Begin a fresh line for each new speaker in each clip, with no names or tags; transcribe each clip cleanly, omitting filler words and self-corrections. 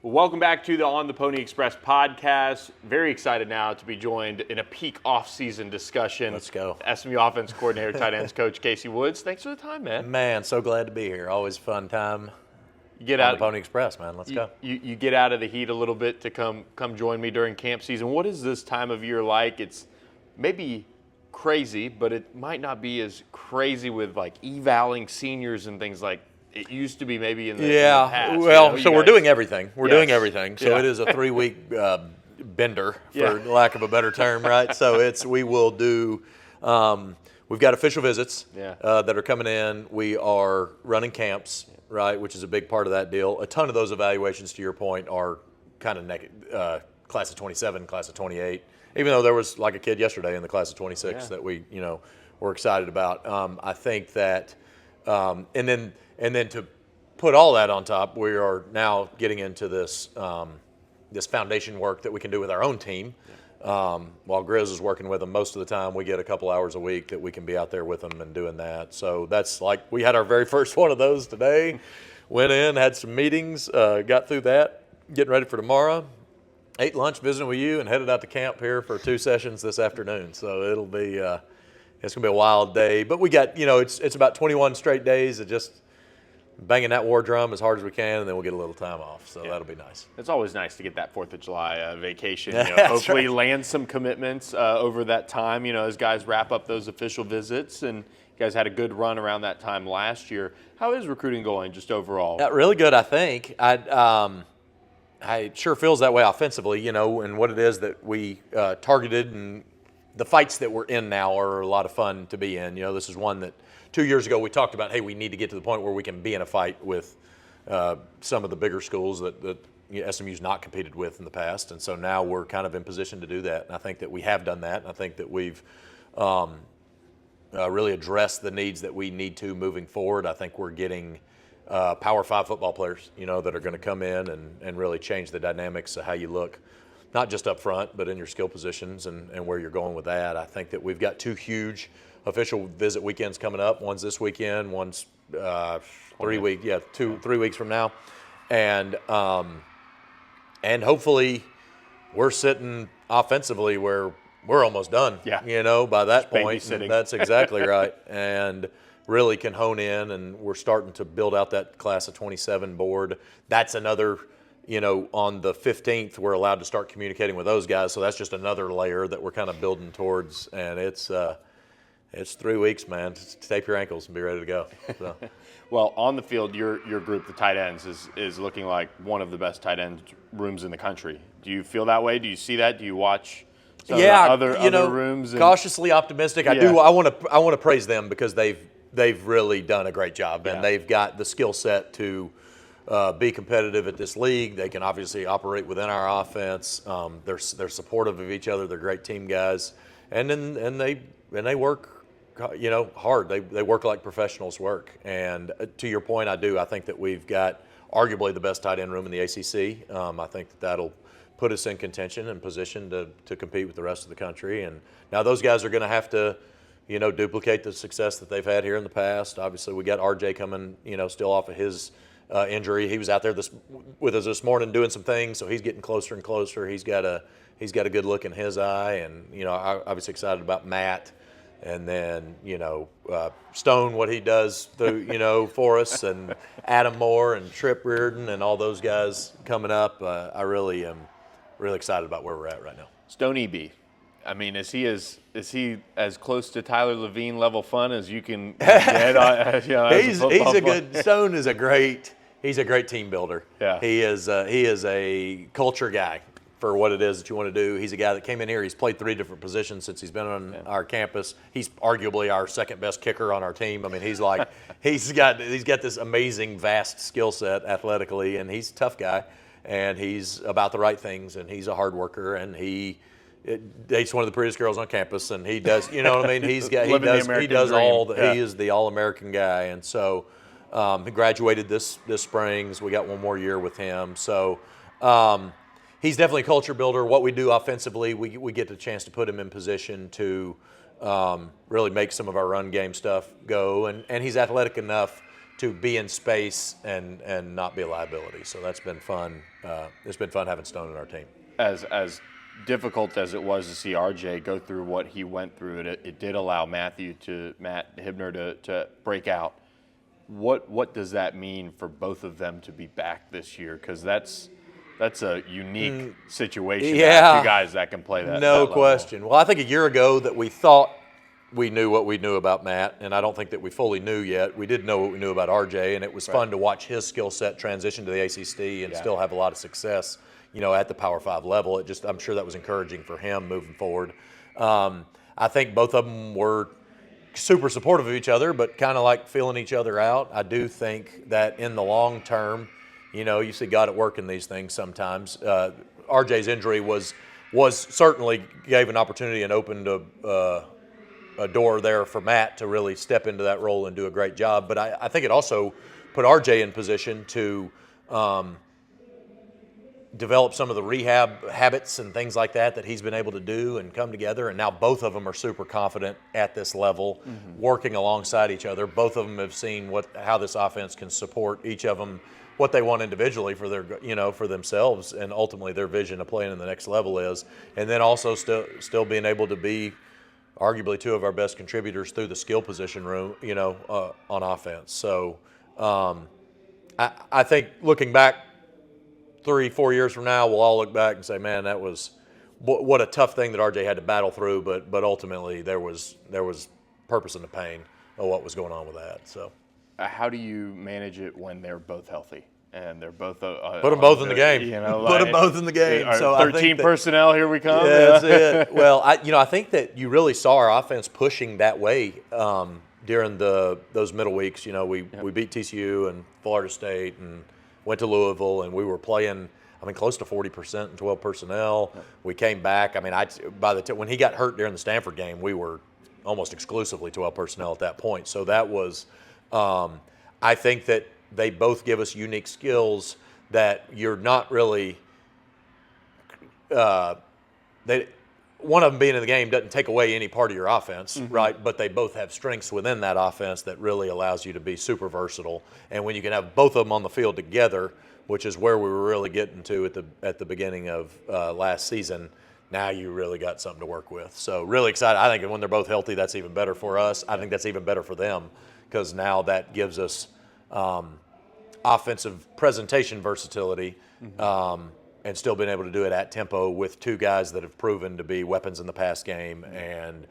Well, welcome back to the On the Pony Express podcast. Very excited now to be joined in a peak off-season discussion.
Let's go.
SMU offense coordinator, tight ends coach Casey Woods. Thanks for the time, man.
Man, so glad to be here. Always a fun time.
You get
on
out
the Pony Express, man. Let's go.
You get out of the heat a little bit to come join me during camp season. What is this time of year like? It's maybe crazy, but it might not be as crazy with like evaling seniors and things like it used to be maybe in the past.
Well, so we're doing everything. We're doing everything. So
Yeah.
it is a 3-week bender, for lack of a better term, right? So we will do. We've got official visits that are coming in. We are running camps, right, which is a big part of that deal. A ton of those evaluations, to your point, are kind of class of 27, class of 28. Even though there was like a kid yesterday in the class of 26 that we, were excited about. I think that, and then to put all that on top, we are now getting into this this foundation work that we can do with our own team. While Grizz is working with them most of the time, we get a couple hours a week that we can be out there with them and doing that. So that's like, we had our very first one of those today. Went in, had some meetings, got through that, getting ready for tomorrow. Ate lunch, visiting with you, and headed out to camp here for 2 sessions this afternoon. So it'll be, it's gonna be a wild day. But we got, it's about 21 straight days of just banging that war drum as hard as we can, and then we'll get a little time off. So that'll be nice.
It's always nice to get that 4th of July vacation.
That's
Hopefully
right.
land some commitments over that time, as guys wrap up those official visits. And you guys had a good run around that time last year. How is recruiting going just overall?
Really good, I think. It sure feels that way offensively, and what it is that we targeted, and the fights that we're in now are a lot of fun to be in. This is one that 2 years ago we talked about, hey, we need to get to the point where we can be in a fight with some of the bigger schools that SMU's not competed with in the past. And so now we're kind of in position to do that. And I think that we have done that. And I think that we've really addressed the needs that we need to moving forward. I think we're getting Power 5 football players, that are going to come in and really change the dynamics of how you look, not just up front, but in your skill positions and where you're going with that. I think that we've got 2 huge official visit weekends coming up. One's this weekend, one's 3 weeks from now. And hopefully we're sitting offensively where we're almost done, by that point. That's exactly right. And really can hone in, and we're starting to build out that class of 27 board. That's another, on the 15th, we're allowed to start communicating with those guys. So that's just another layer that we're kind of building towards. And it's 3 weeks, man. Just tape your ankles and be ready to go. So.
Well, on the field, your group, the tight ends, is looking like one of the best tight end rooms in the country. Do you feel that way? Do you see that? Do you watch some of the other rooms?
Cautiously optimistic. I do. I want to praise them because they've really done a great job, and they've got the skill set to be competitive at this league. They can obviously operate within our offense. They're supportive of each other. They're great team guys, and they work hard. They work like professionals work. And to your point, I think that we've got arguably the best tight end room in the ACC. I think that'll put us in contention and position to compete with the rest of the country. And now those guys are going to have to, duplicate the success that they've had here in the past. Obviously, we got RJ coming, still off of his injury. He was out there with us this morning doing some things, so he's getting closer and closer. He's got a good look in his eye, and I'm obviously excited about Matt. And then, Stone, what he does through, for us, and Adam Moore and Tripp Reardon and all those guys coming up. I really am really excited about where we're at right now.
Stone EB. I mean, is he as close to Tyler Levine level fun as you can get?
Stone is a great team builder.
Yeah.
He is a culture guy for what it is that you want to do. He's a guy that came in here. He's played 3 different positions since he's been on our campus. He's arguably our second best kicker on our team. I mean, he's got this amazing, vast skill set athletically, and he's a tough guy, and he's about the right things, and he's a hard worker, and he dates one of the prettiest girls on campus, and he does, He does all. He is the all-American guy, and so he graduated this spring. So we got 1 more year with him. So. He's definitely a culture builder. What we do offensively, we get the chance to put him in position to really make some of our run game stuff go. And he's athletic enough to be in space and not be a liability. So that's been fun. It's been fun having Stone in our team.
As difficult as it was to see RJ go through what he went through, it did allow Matt Hibner to break out. What does that mean for both of them to be back this year? Because that's a unique situation.
Yeah,
two guys that can play that.
No
that
question. Well, I think a year ago that we thought we knew what we knew about Matt, and I don't think that we fully knew yet. We did know what we knew about RJ, and it was fun to watch his skill set transition to the ACC and still have a lot of success, at the Power 5 level. I'm sure that was encouraging for him moving forward. I think both of them were super supportive of each other, but kind of like feeling each other out. I do think that in the long term, you see God at work in these things sometimes. RJ's injury was certainly gave an opportunity and opened a door there for Matt to really step into that role and do a great job. But I think it also put RJ in position to develop some of the rehab habits and things like that he's been able to do and come together. And now both of them are super confident at this level, working alongside each other. Both of them have seen how this offense can support each of them, what they want individually for their, for themselves, and ultimately their vision of playing in the next level is. And then also still being able to be arguably two of our best contributors through the skill position room, on offense. So I think looking back 3-4 years from now, we'll all look back and say, man, that was what a tough thing that RJ had to battle through. But ultimately there was purpose in the pain of what was going on with that. So
how do you manage it when they're both healthy? And they're both
put them both in the game. Put them both in the game.
So 13 personnel, here we come.
Yeah, that's it. Well, I think that you really saw our offense pushing that way during those middle weeks. We beat TCU and Florida State and went to Louisville, and we were playing, close to 40% in 12 personnel. We came back. When he got hurt during the Stanford game, we were almost exclusively 12 personnel at that point. So that was, I think that they both give us unique skills that you're not really one of them being in the game doesn't take away any part of your offense, right? But they both have strengths within that offense that really allows you to be super versatile. And when you can have both of them on the field together, which is where we were really getting to at the beginning of last season, now you really got something to work with. So really excited. I think when they're both healthy, that's even better for us. I think that's even better for them because now that gives us offensive presentation versatility and still being able to do it at tempo with two guys that have proven to be weapons in the pass game and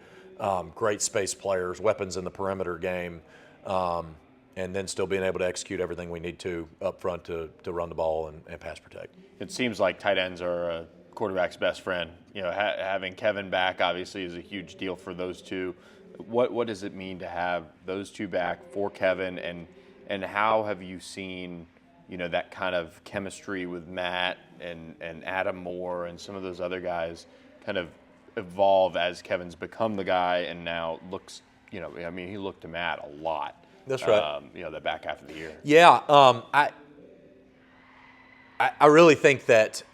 great space players, weapons in the perimeter game, and then still being able to execute everything we need to up front to run the ball and pass protect.
It seems like tight ends are a quarterback's best friend. Having Kevin back obviously is a huge deal for those two. What does it mean to have those two back for Kevin, and how have you seen that kind of chemistry with Matt and Adam Moore and some of those other guys kind of evolve as Kevin's become the guy and now looks, he looked to Matt a lot.
That's right.
The back half of the year.
Yeah, I really think that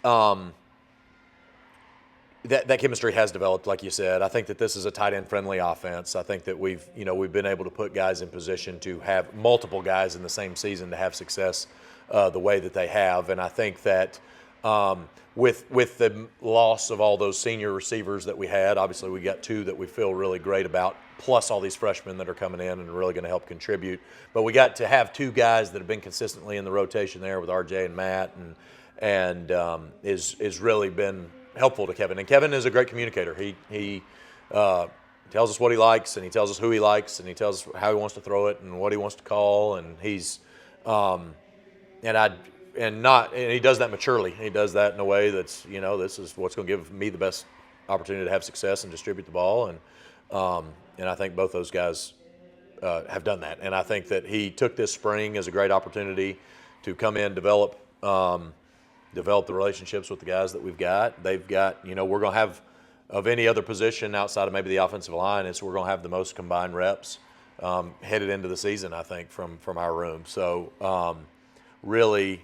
that chemistry has developed, like you said. I think that this is a tight end friendly offense. I think that we've been able to put guys in position to have multiple guys in the same season to have success the way that they have. And I think that with the loss of all those senior receivers that we had, obviously we got two that we feel really great about, plus all these freshmen that are coming in and are really going to help contribute. But we got to have two guys that have been consistently in the rotation there with RJ and Matt, and is really been helpful to Kevin. And Kevin is a great communicator. He tells us what he likes, and he tells us who he likes, and he tells us how he wants to throw it and what he wants to call. And he's and he does that maturely. He does that in a way that's this is what's going to give me the best opportunity to have success and distribute the ball. And I think both those guys have done that. And I think that he took this spring as a great opportunity to come in, develop the relationships with the guys that we've got. They've got, we're going to have, of any other position outside of maybe the offensive line, we're going to have the most combined reps headed into the season, I think, from our room. So really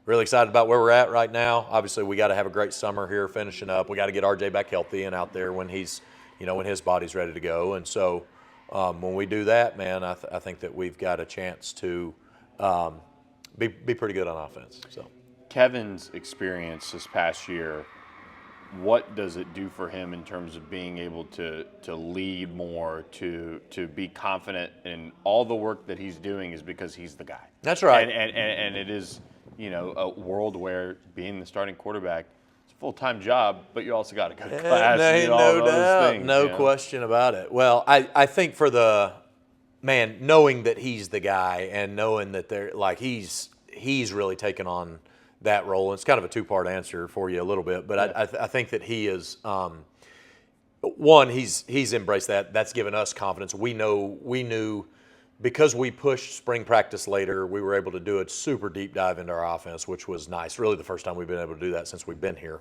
excited about where we're at right now. Obviously, we got to have a great summer here finishing up. We got to get RJ back healthy and out there when he's, when his body's ready to go. And so when we do that, man, I think that we've got a chance to be pretty good on offense. So
Kevin's experience this past year, what does it do for him in terms of being able to lead more, to be confident in all the work that he's doing is because he's the guy?
That's right.
And it is, a world where being the starting quarterback, it's a full-time job, but you also got to go to class and all
no
those
doubt,
things.
no question about it. Well, I think for the man, knowing that he's the guy and knowing that they're like he's really taken on that role. And it's kind of a two-part answer for you a little bit, but yeah. I think that he is one. He's embraced that. That's given us confidence. We knew because we pushed spring practice later, we were able to do a super deep dive into our offense, which was nice. Really, the first time we've been able to do that since we've been here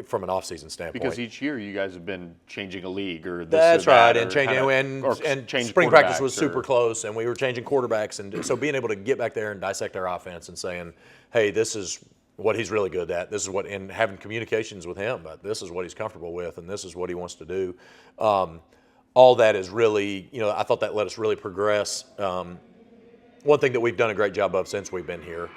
from an off-season standpoint.
Because each year you guys have been changing a league or this
that's
or that,
right, and changing and spring practice was super close, and we were changing quarterbacks, and so being able to get back there and dissect our offense and saying, hey, this is what he's really good at. This is what, and having communications with him, but this is what he's comfortable with, and this is what he wants to do. All that is really, I thought that let us really progress. One thing that we've done a great job of since we've been here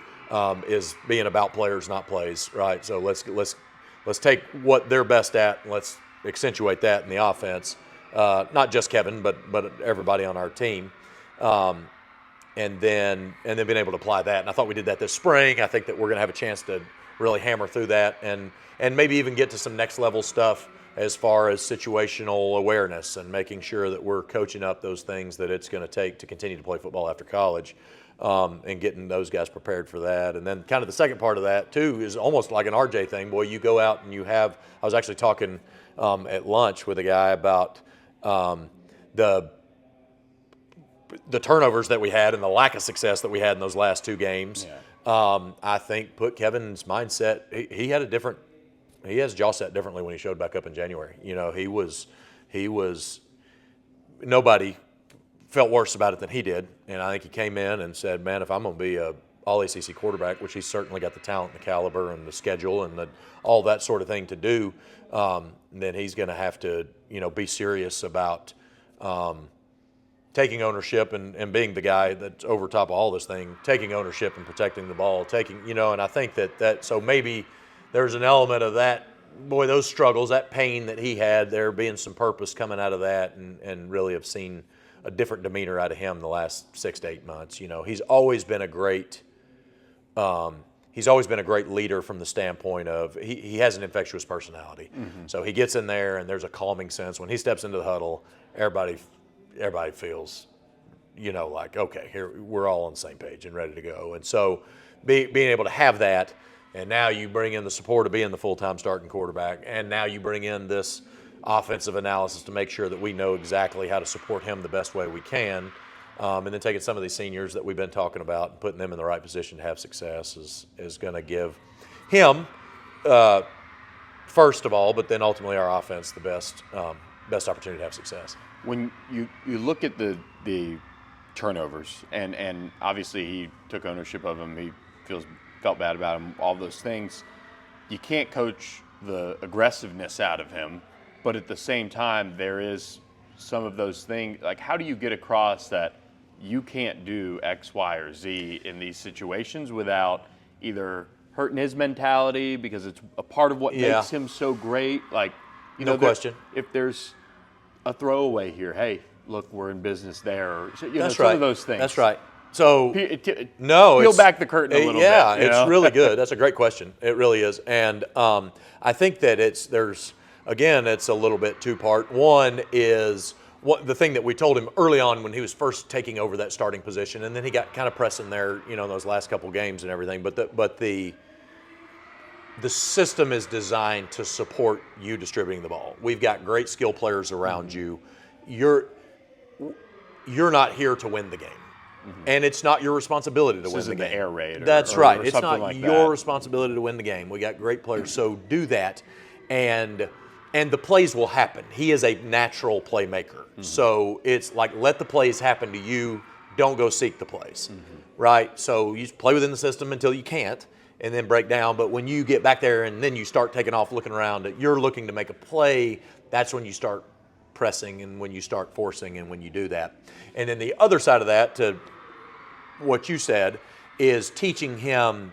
is being about players, not plays, right? So let's take what they're best at and let's accentuate that in the offense. Not just Kevin, but everybody on our team. And then being able to apply that. And I thought we did that this spring. I think that we're going to have a chance to really hammer through that and maybe even get to some next level stuff as far as situational awareness and making sure that we're coaching up those things that it's going to take to continue to play football after college, and getting those guys prepared for that. And then kind of the second part of that, too, is almost like an RJ thing. Boy, you go out and you have – I was actually talking at lunch with a guy about the turnovers that we had and the lack of success that we had in those last two games. Yeah. I think put Kevin's mindset – he had a different – he has jaw set differently when he showed back up in January. He was nobody felt worse about it than he did. And I think he came in and said, man, if I'm going to be a all-ACC quarterback, which he's certainly got the talent and the caliber and the schedule and all that sort of thing to do, then he's going to have to, be serious about taking ownership and being the guy that's over top of all this thing, taking ownership and protecting the ball, and I think that so maybe – there's an element of that, boy, those struggles, that pain that he had, there being some purpose coming out of that, and really have seen a different demeanor out of him the last 6 to 8 months. He's always been a great leader from the standpoint of he has an infectious personality. Mm-hmm. So he gets in there and there's a calming sense. When he steps into the huddle, everybody feels, like, okay, here we're all on the same page and ready to go. And so being able to have that. And now you bring in the support of being the full-time starting quarterback, and now you bring in this offensive analysis to make sure that we know exactly how to support him the best way we can, and then taking some of these seniors that we've been talking about and putting them in the right position to have success is going to give him, first of all, but then ultimately our offense the best opportunity to have success.
When you look at the turnovers, and obviously he took ownership of them, he felt bad about him, all those things. You can't coach the aggressiveness out of him, but at the same time, there is some of those things. Like, how do you get across that you can't do X, Y, or Z in these situations without either hurting his mentality because it's a part of what makes him so great? Like,
no question.
If there's a throwaway here, hey, look, we're in business there. Or,
That's
some
right.
of those things.
That's right. So
peel back the curtain a little bit.
Yeah, it's really good. That's a great question. It really is, and I think that it's a little bit two-part. One is the thing that we told him early on when he was first taking over that starting position, and then he got kind of pressing there, those last couple games and everything. But the system is designed to support you distributing the ball. We've got great skill players around you. You're not here to win the game. Mm-hmm. And it's not your responsibility to win the game.
The air raid.
That's right.
Or
it's not
like
your responsibility to win the game. We got great players, so do that, and the plays will happen. He is a natural playmaker, so it's like let the plays happen to you. Don't go seek the plays, right? So you play within the system until you can't, and then break down. But when you get back there and then you start taking off, looking around, you're looking to make a play. That's when you start pressing and when you start forcing and when you do that. And then the other side of that, to what you said is teaching him,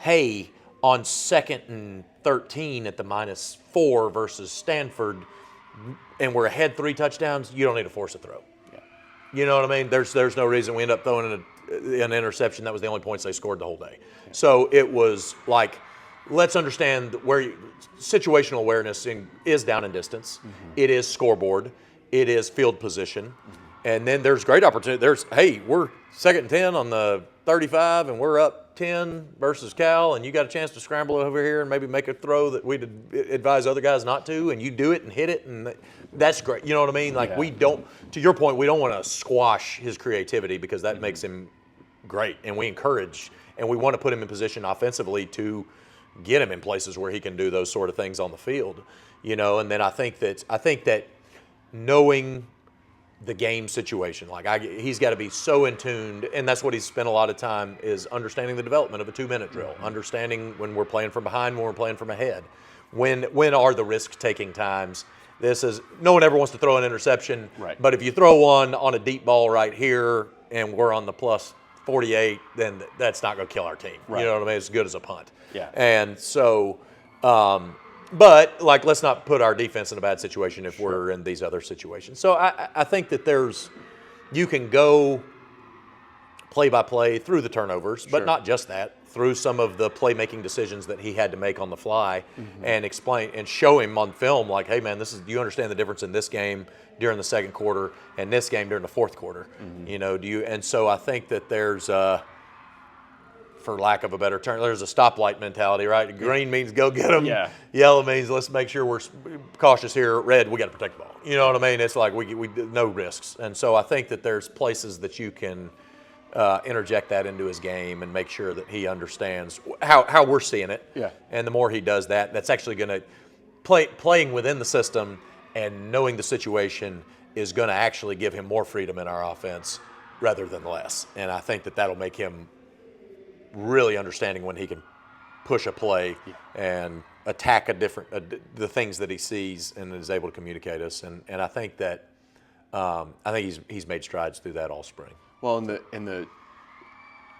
hey, on 2nd and 13 at the -4 versus Stanford, and we're ahead 3 touchdowns, you don't need to force a throw.
Yeah.
You know what I mean? There's no reason we end up throwing an interception. That was the only points they scored the whole day. Yeah. So it was like, let's understand where situational awareness is down and distance. Mm-hmm. It is scoreboard. It is field position. Mm-hmm. And then there's great opportunity. Hey, we're 2nd and 10 on the 35, and we're up 10 versus Cal, and you got a chance to scramble over here and maybe make a throw that we'd advise other guys not to, and you do it and hit it, and that's great. You know what I mean? Like, we don't, to your point, we don't want to squash his creativity because that makes him great, and we encourage, and we want to put him in position offensively to get him in places where he can do those sort of things on the field, you know. And then I think that knowing the game situation, he's got to be so in tuned, and that's what he's spent a lot of time is understanding the development of a 2-minute drill, understanding when we're playing from behind, when we're playing from ahead, when are the risk-taking times. This is, no one ever wants to throw an interception,
right.
But if you throw one on a deep ball right here and we're on the +48, then that's not going to kill our team. Right. You know what I mean? It's as good as a punt.
Yeah.
And so, but let's not put our defense in a bad situation if we're in these other situations. So I think that you can go play by play through the turnovers, but not just that, through some of the playmaking decisions that he had to make on the fly, and explain and show him on film, like, hey man, you understand the difference in this game during the 2nd quarter and this game during the 4th quarter. You know, and so I think that there's for lack of a better term, there's a stoplight mentality, right? Green means go get them.
Yeah.
Yellow means let's make sure we're cautious here. Red, we got to protect the ball. You know what I mean? It's like we no risks. And so I think that there's places that you can interject that into his game and make sure that he understands how we're seeing it.
Yeah.
And the more he does that, that's actually going to playing within the system and knowing the situation is going to actually give him more freedom in our offense rather than less. And I think that that'll make him really understanding when he can push a play and attack the things that he sees and is able to communicate us. And I think that he's made strides through that all spring.
Well,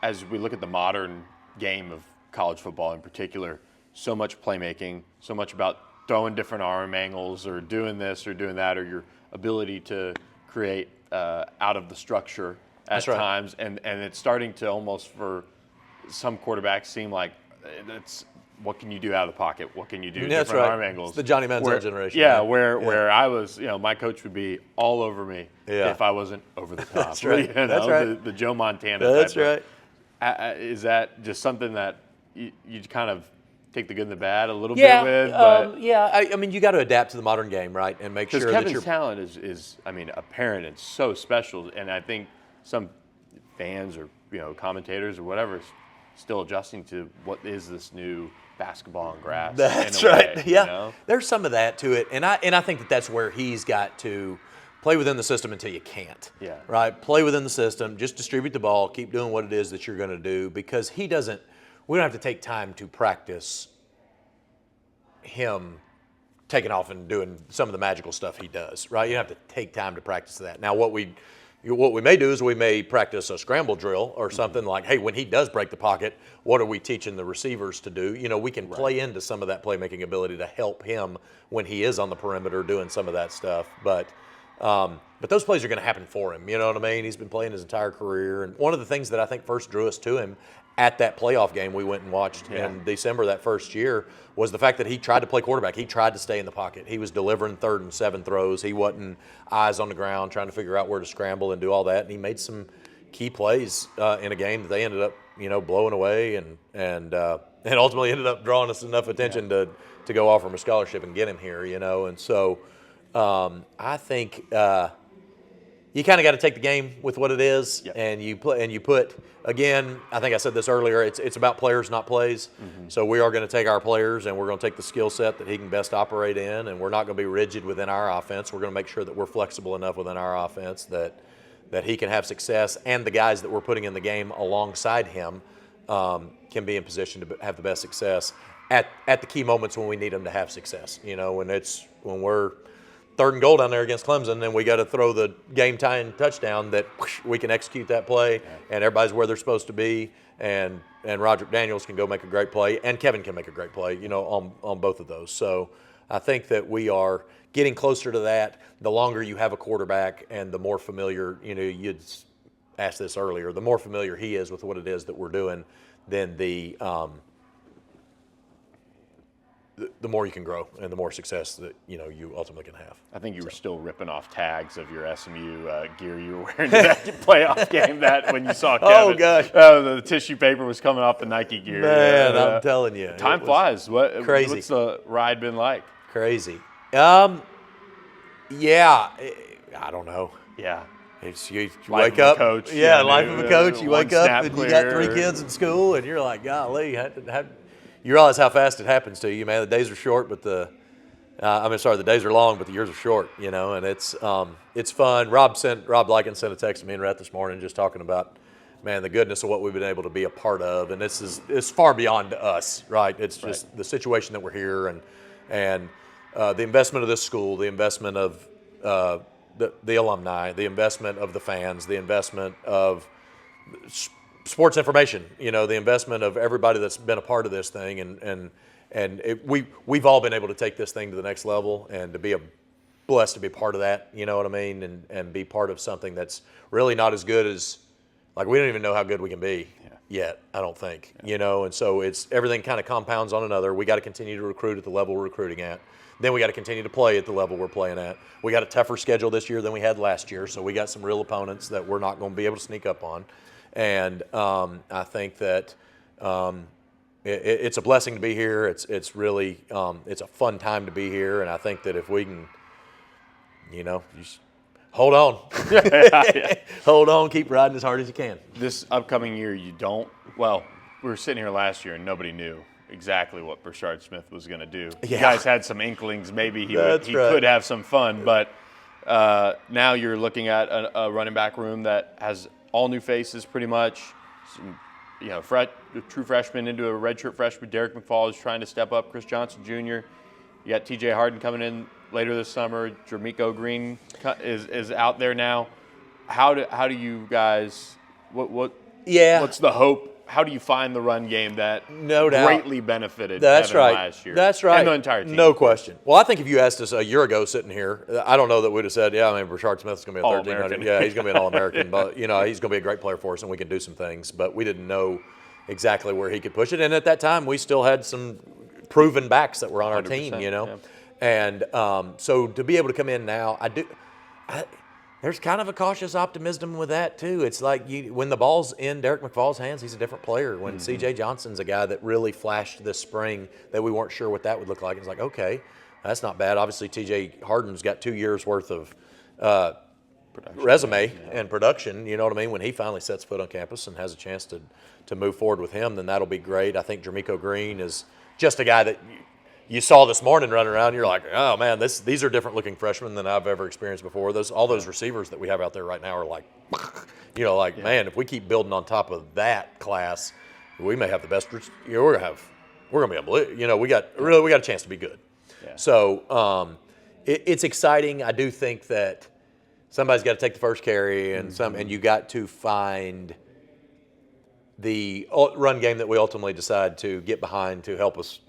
as we look at the modern game of college football in particular, so much playmaking, so much about throwing different arm angles or doing this or doing that, or your ability to create out of the structure at times. And it's starting to almost, for some quarterbacks, seem like that's what can you do out of the pocket? What can you do?
That's
different
right.
arm angles.
It's the Johnny Manziel generation.
Yeah, where I was, my coach would be all over me if I wasn't over the top.
That's right.
That's right. The Joe Montana
That's
type
right.
Is that just something that you kind of take the good and the bad a little bit with?
I mean, you got to adapt to the modern game, right? And make sure that
Kevin's talent is apparent and so special. And I think some fans or commentators or whatever is still adjusting to what is this new basketball on grass.
That's
in a
right.
way,
Yeah, there's some of that to it, and I think that that's where he's got to play within the system until you can't.
Yeah.
Right. Play within the system. Just distribute the ball. Keep doing what it is that you're going to do, because we don't have to take time to practice him taking off and doing some of the magical stuff he does. Right. You don't have to take time to practice that. Now, what we may do is we may practice a scramble drill or something like, hey, when he does break the pocket, what are we teaching the receivers to do? We can play into some of that playmaking ability to help him when he is on the perimeter doing some of that stuff. But those plays are going to happen for him. You know what I mean? He's been playing his entire career. And one of the things that I think first drew us to him at that playoff game we went and watched in December that first year was the fact that he tried to play quarterback. He tried to stay in the pocket. He was delivering 3rd and 7 throws. He wasn't eyes on the ground trying to figure out where to scramble and do all that. And he made some key plays in a game that they ended up, blowing away and ultimately ended up drawing us enough attention to go offer him a scholarship and get him here, And so I think you kind of got to take the game with what it is, and you put again. I think I said this earlier. It's about players, not plays. Mm-hmm. So we are going to take our players, and we're going to take the skill set that he can best operate in, and we're not going to be rigid within our offense. We're going to make sure that we're flexible enough within our offense that he can have success, and the guys that we're putting in the game alongside him can be in position to have the best success at the key moments when we need them to have success. When we're 3rd and goal down there against Clemson, and we got to throw the game-tying touchdown that we can execute that play, and everybody's where they're supposed to be, and Roderick Daniels can go make a great play, and Kevin can make a great play, on both of those. So I think that we are getting closer to that. The longer you have a quarterback and the more familiar, you'd asked this earlier, the more familiar he is with what it is that we're doing, then the more you can grow and the more success that you ultimately can have.
I think you were still ripping off tags of your SMU gear you were wearing to that playoff game that when you saw Kevin.
Oh, gosh.
The tissue paper was coming off the Nike gear.
Man, I'm telling you.
Time flies.
Crazy.
What's the ride been like?
Crazy. Yeah, I don't know.
Yeah.
You
Life
wake
of a
up.
coach.
Yeah, life of a coach. You wake up and you got 3
clear.
kids in school, and you're like, golly, you realize how fast it happens to you, man. The days are short, but the days are long, but the years are short, and it's fun. Rob Likens sent a text to me and Rhett this morning just talking about, man, the goodness of what we've been able to be a part of, and it's far beyond us, right? It's just the situation that we're here, and the investment of this school, the investment of the alumni, the investment of the fans, the investment of sports information, the investment of everybody that's been a part of this thing, and we've all been able to take this thing to the next level, and to be blessed to be part of that, you know what I mean, and be part of something that's really not as good as, like, we don't even know how good we can be yet, I don't think, and so it's everything kind of compounds on another. We got to continue to recruit at the level we're recruiting at. Then we got to continue to play at the level we're playing at. We got a tougher schedule this year than we had last year, so we got some real opponents that we're not going to be able to sneak up on. And I think that it's a blessing to be here. It's really it's a fun time to be here, and I think that if we can, just hold on, hold on, keep riding as hard as you can.
This upcoming year, you don't. Well, we were sitting here last year and nobody knew exactly what Brashard Smith was going to do.
Yeah.
You guys had some inklings. Maybe he
Right.
could have some fun, but now you're looking at a running back room that has all new faces pretty much. Some, true freshman into a redshirt freshman. Derek McFall is trying to step up. Chris Johnson Jr. You got T.J. Harden coming in later this summer. Jermico Green is out there now. How do you guys? What's the hope? How do you find the run game that
No doubt.
greatly benefited
That's
Kevin
right.
last year?
That's right.
And the entire team.
No question. Well, I think if you asked us a year ago sitting here, I don't know that we'd have said, Brashard Smith's going to be a 1300.
All-American.
Yeah, he's going to be an All-American. But, he's going to be a great player for us, and we can do some things. But we didn't know exactly where he could push it. And at that time, we still had some proven backs that were on our team,
Yeah.
And so to be able to come in now, there's kind of a cautious optimism with that, too. It's like when the ball's in Derek McFall's hands, he's a different player. When C.J. Johnson's a guy that really flashed this spring that we weren't sure what that would look like. It's like, okay, that's not bad. Obviously, T.J. Harden's got 2 years' worth of resume and production, you know what I mean? When he finally sets foot on campus and has a chance to move forward with him, then that'll be great. I think Jermico Green is just a guy that you saw this morning running around, you're like, oh, man, these are different-looking freshmen than I've ever experienced before. All those receivers that we have out there right now are like, man, if we keep building on top of that class, we may have the best. We're gonna be unbelievable. We got a chance to be good.
Yeah.
So it's exciting. I do think that somebody's got to take the first carry, and you got to find the run game that we ultimately decide to get behind to help us,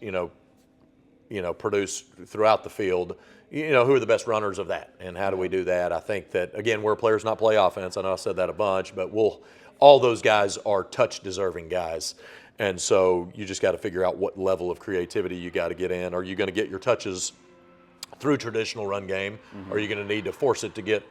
produce throughout the field. Who are the best runners of that, and how do we do that? I think that, again, we're players not play offense. I know I said that a bunch, but all those guys are touch-deserving guys. And so you just got to figure out what level of creativity you got to get in. Are you going to get your touches through traditional run game? Or are you going to need to force it to get,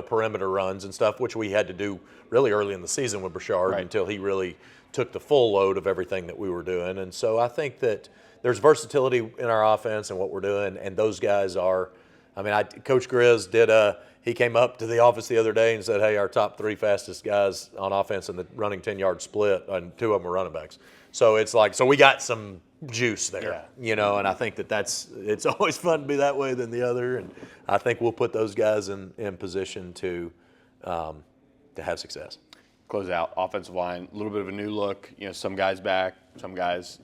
perimeter runs and stuff, which we had to do really early in the season with Brashard until he really took the full load of everything that we were doing. And so I think that there's versatility in our offense and what we're doing, and those guys are. Coach Grizz he came up to the office the other day and said, "Hey, our top 3 fastest guys on offense in the running 10-yard split, and 2 of them are running backs." So it's like, we got some juice there, and I think it's always fun to be that way than the other, and I think we'll put those guys in position to have success.
Close out offensive line, a little bit of a new look. Some guys back, some guys,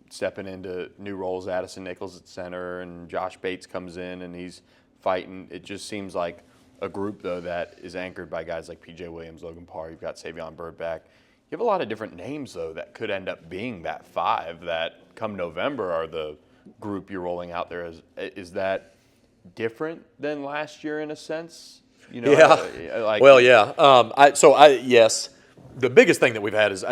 stepping into new roles. Addison Nichols at center, and Josh Bates comes in and he's fighting. It just seems like a group, though, that is anchored by guys like P.J. Williams, Logan Parr. You've got Savion Byrd back. You have a lot of different names, though, that could end up being that 5 that come November are the group you're rolling out there. Is that different than last year in a sense? You know,
yes. The biggest thing that we've had is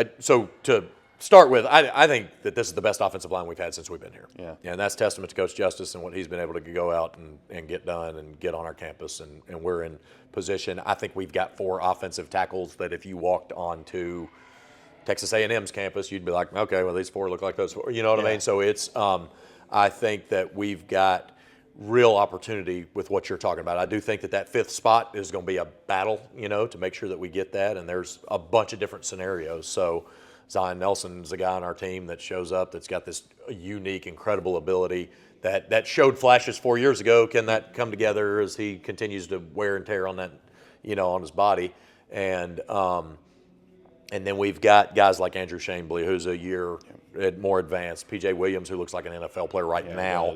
to start with, I think that this is the best offensive line we've had since we've been here.
Yeah.
And that's testament to Coach Justice and what he's been able to go out and get done and get on our campus, and we're in position. I think we've got 4 offensive tackles that if you walked onto Texas A&M's campus, you'd be like, okay, well, these 4 look like those 4. You know what I mean? So it's I think that we've got real opportunity with what you're talking about. I do think that 5th spot is going to be a battle, to make sure that we get that, and there's a bunch of different scenarios. So Zion Nelson's a guy on our team that shows up that's got this unique, incredible ability that showed flashes 4 years ago. Can that come together as he continues to wear and tear on that, on his body? And then we've got guys like Andrew Shambley, who's a year more advanced. P.J. Williams, who looks like an NFL player now.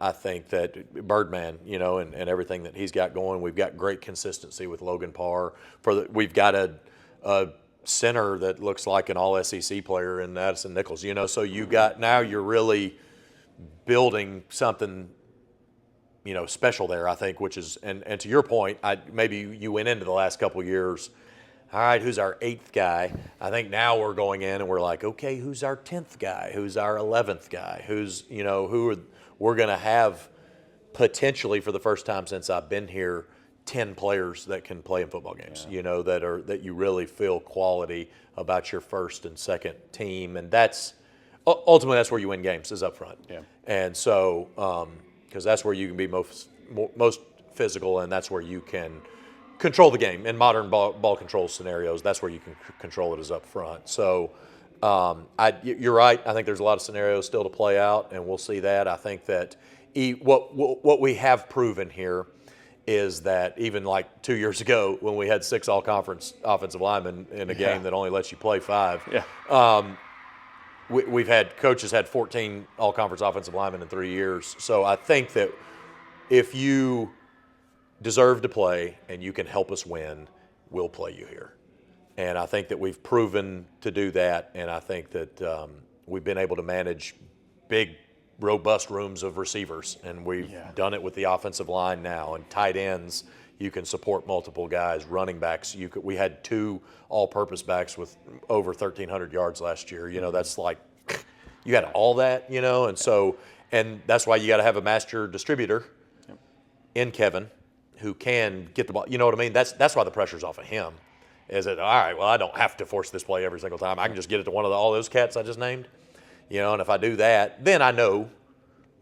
I think that Birdman, and everything that he's got going. We've got great consistency with Logan Parr. We've got a center that looks like an all-SEC player in Addison Nichols. So you're really building something, special there, I think, which is, and to your point, maybe you went into the last couple of years, all right, who's our 8th guy? I think now we're going in and we're like, okay, who's our 10th guy? Who's our 11th guy? We're going to have potentially for the first time since I've been here 10 players that can play in football games, that you really feel quality about your first and second team. And that's ultimately that's where you win games, is up front.
Yeah.
And so, because that's where you can be most physical, and that's where you can control the game in modern ball control scenarios. That's where you can control it, is up front. So you're right. I think there's a lot of scenarios still to play out, and we'll see that. I think that what we have proven here is that even like 2 years ago when we had 6 all-conference offensive linemen in a game that only lets you play 5, we've had coaches had 14 all-conference offensive linemen in 3 years. So I think that if you deserve to play and you can help us win, we'll play you here. And I think that we've proven to do that, and I think that we've been able to manage big, robust rooms of receivers, and we've done it with the offensive line now, and tight ends. You can support multiple guys. Running backs, we had 2 all-purpose backs with over 1,300 yards last year. That's like you had all that, and that's why you got to have a master distributor in Kevin who can get the ball. You know what I mean? That's why the pressure's off of him. Is that all right? Well, I don't have to force this play every single time. I can just get it to one of all those cats I just named. And if I do that, then I know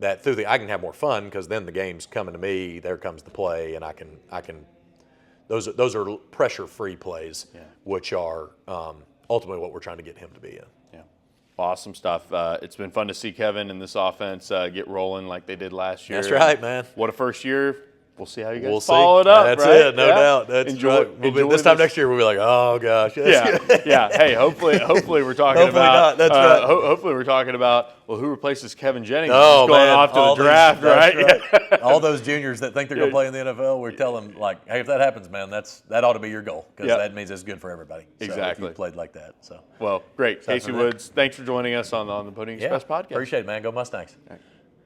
that I can have more fun, because then the game's coming to me. There comes the play, and I can. Those are pressure-free plays, which are ultimately what we're trying to get him to be in.
Yeah, awesome stuff. It's been fun to see Kevin and this offense get rolling like they did last year.
That's right, man.
What a first year. We'll see how you guys
We'll
follow it up.
That's
right?
it, no doubt. That's
enjoy,
right.
enjoy
this time next year, we'll be like, oh gosh.
Yeah. Hey, hopefully we're talking
Hopefully
about.
not. That's right.
Hopefully we're talking about. Well, who replaces Kevin Jennings?
Oh,
going
man.
off to
All
the draft,
that's
right?
All those juniors that think they're going to play in the NFL, we tell them, like, hey, if that happens, man, that ought to be your goal, because that means it's good for everybody.
Exactly.
So if you played like that. So.
Well, great. Casey Woods, thanks for joining us on the Podium Express podcast.
Appreciate it, man. Go Mustangs.
All right.